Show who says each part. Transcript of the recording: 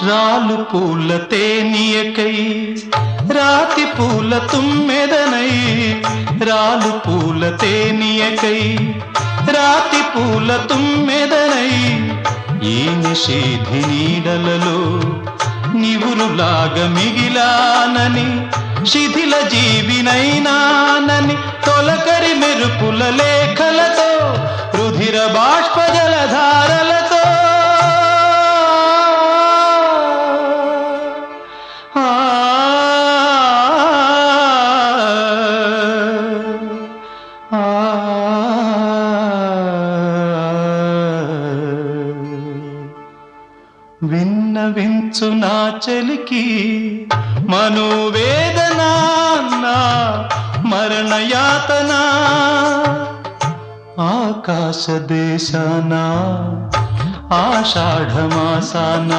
Speaker 1: రాలు పూల తేనియకై రాతి పూల తుమ్మెదనై రాలు పూల తేనియకై రాతి పూల తుమ్మెదనై ఈ నిషేధి నీడలలో నివురులాగా మిగిలానని శిథిల జీవినైనానని తొలకరి మెరుపుల లేఖలతో రుధిర బాష్ప జలధారలతో విన్నవించు నా చలికి మనోవేదన నా మరణయాతన ఆకాశ దేశాన ఆషాఢమాసాన